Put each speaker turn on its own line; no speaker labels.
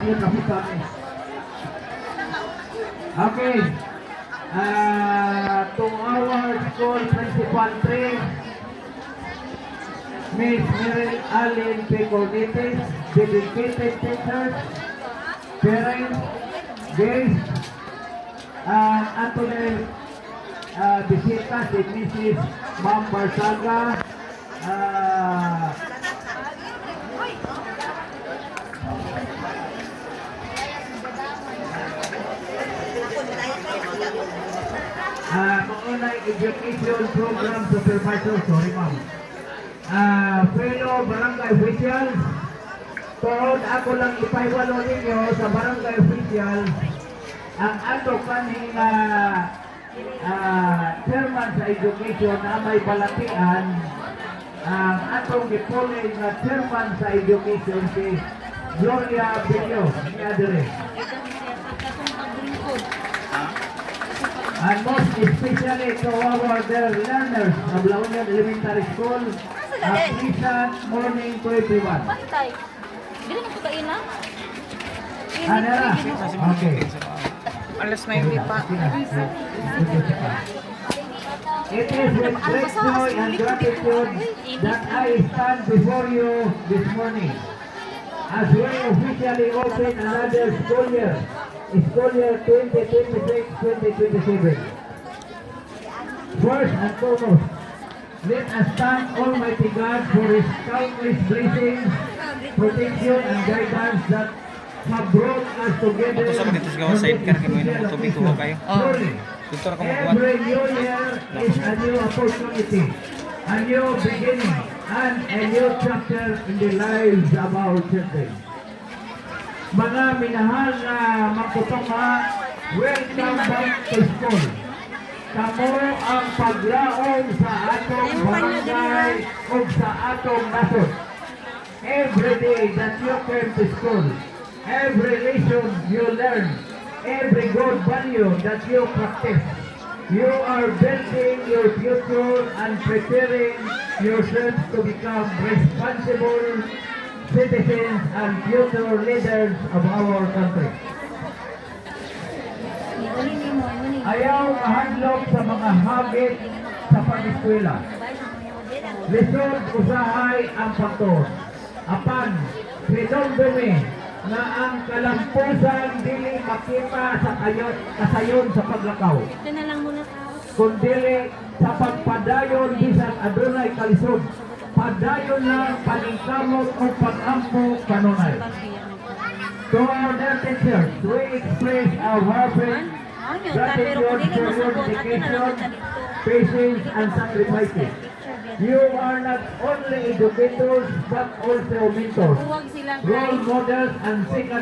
yun na po kami. Okay. To our school principal 3, Miss Meryl Allen Peconitis, dedicated teachers, parents, guests, Antonel bisita si Mrs. Ma'am Barsaga, Maunay Education Program Supervisor, sorry ma'am. Fellow barangay officials, tuod ako lang ipaiwalo ninyo sa barangay officials ang ato kaning chairman sa education na may balatian ang atong gipuling na chairman sa education si Gloria Bello niya dire. And most especially to our dear learners of Launian Elementary School, a pleasant morning to everyone.
Pantay. Dili na po kain na?
Anara, okay.
Alas 9 pa.
It is with great joy and gratitude that I stand before you this morning as we officially open another school year 2026-2027. First and foremost, let us thank Almighty God for His countless blessings, protection, and guidance that have brought us together.
Ito sa dito sa gawa sidecar kay mo ino tubig ko kayo. Dito ra ko magbuhat.
Every new year is a new opportunity, a new beginning, and a new chapter in the lives of our children. Mga minahal na magtutunga, welcome back to school. Kamo ang paglaom sa atong barangay o sa atong nasod. Every day that you came to school, every lesson you learn, every good value that you practice, you are building your future and preparing yourselves to become responsible citizens and future leaders of our country. Ayaw mahadlok sa mga habit sa pag-eskwela. Lisod usahay ang pagtuon. Apan, pinondumi na ang kalampusan dili makita sa kasayon sa paglakaw.
Ito na lang muna tao.
Kundili sa pagpadayon bisan adunay kalisod. Padayon lang paningkamot o pag-ampo kanunay. To our dear teachers, we express our heartfelt gratitude for your dedication, patience, and sacrifices. You are not only educators but also mentors, role models, and second